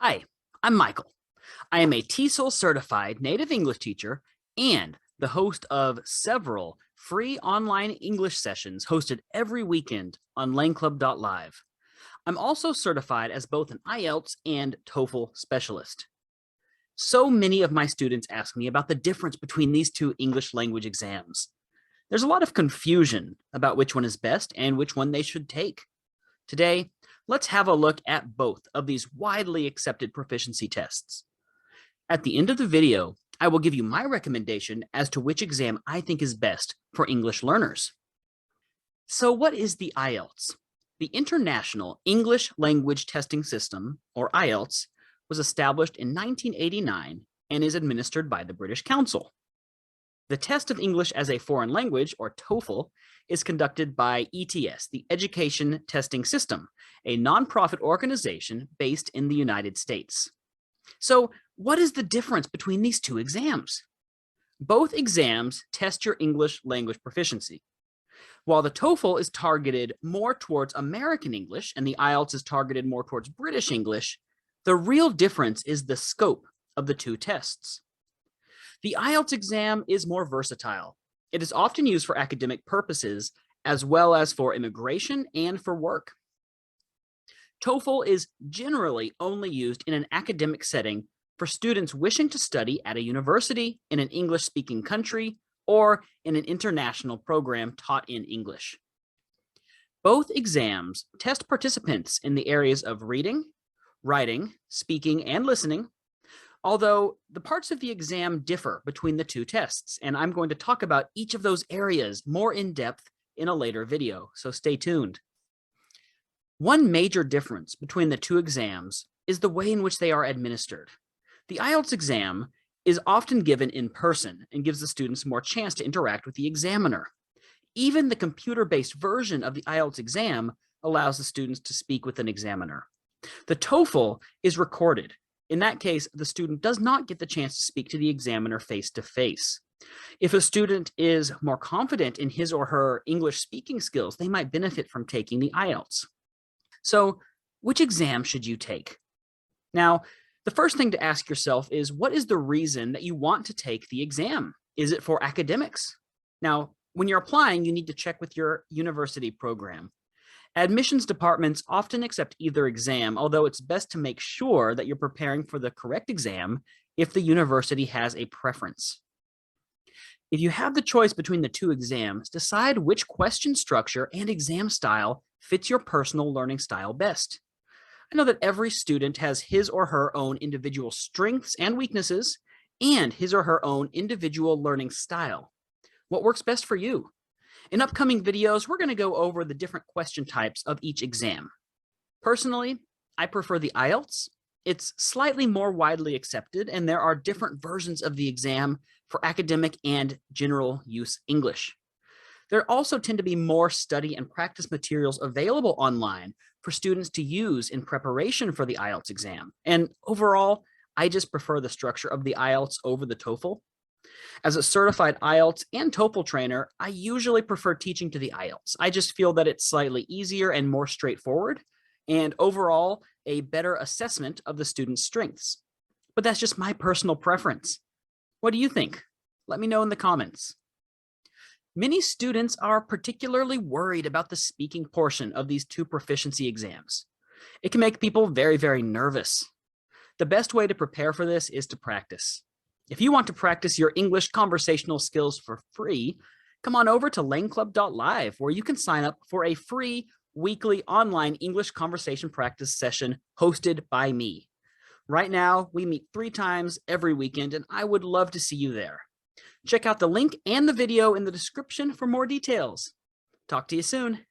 Hi, I'm Michael. I am a TESOL certified native English teacher and the host of several free online English sessions hosted every weekend on Langclub.live. I'm also certified as both an IELTS and TOEFL specialist. So many of my students ask me about the difference between these two English language exams. There's a lot of confusion about which one is best and which one they should take. Today, let's have a look at both of these widely accepted proficiency tests. At the end of the video, I will give you my recommendation as to which exam I think is best for English learners. So what is the IELTS? The International English Language Testing System, or IELTS, was established in 1989 and is administered by the British Council. The test of English as a foreign language, or TOEFL, is conducted by ETS, the Education Testing System, a nonprofit organization based in the United States. So, what is the difference between these two exams? Both exams test your English language proficiency. While the TOEFL is targeted more towards American English and the IELTS is targeted more towards British English, the real difference is the scope of the two tests. The IELTS exam is more versatile. It is often used for academic purposes as well as for immigration and for work. TOEFL is generally only used in an academic setting for students wishing to study at a university in an English-speaking country or in an international program taught in English. Both exams test participants in the areas of reading, writing, speaking, and listening, although the parts of the exam differ between the two tests, and I'm going to talk about each of those areas more in depth in a later video, so stay tuned. One major difference between the two exams is the way in which they are administered. The IELTS exam is often given in person and gives the students more chance to interact with the examiner. Even the computer-based version of the IELTS exam allows the students to speak with an examiner. The TOEFL is recorded. In that case, the student does not get the chance to speak to the examiner face-to-face. If a student is more confident in his or her English speaking skills, they might benefit from taking the IELTS. So, which exam should you take? Now, the first thing to ask yourself is, what is the reason that you want to take the exam? Is it for academics? Now, when you're applying, you need to check with your university program. Admissions departments often accept either exam, although it's best to make sure that you're preparing for the correct exam if the university has a preference. If you have the choice between the two exams, decide which question structure and exam style fits your personal learning style best. I know that every student has his or her own individual strengths and weaknesses, and his or her own individual learning style. What works best for you? In upcoming videos, we're going to go over the different question types of each exam. Personally, I prefer the IELTS. It's slightly more widely accepted, and there are different versions of the exam for academic and general use English. There also tend to be more study and practice materials available online for students to use in preparation for the IELTS exam. And overall, I just prefer the structure of the IELTS over the TOEFL. As a certified IELTS and TOEFL trainer, I usually prefer teaching to the IELTS. I just feel that it's slightly easier and more straightforward, and overall, a better assessment of the student's strengths. But that's just my personal preference. What do you think? Let me know in the comments. Many students are particularly worried about the speaking portion of these two proficiency exams. It can make people very, very nervous. The best way to prepare for this is to practice. If you want to practice your English conversational skills for free, come on over to Langclub.live, where you can sign up for a free weekly online English conversation practice session hosted by me. Right now, we meet 3 times every weekend, and I would love to see you there. Check out the link and the video in the description for more details. Talk to you soon.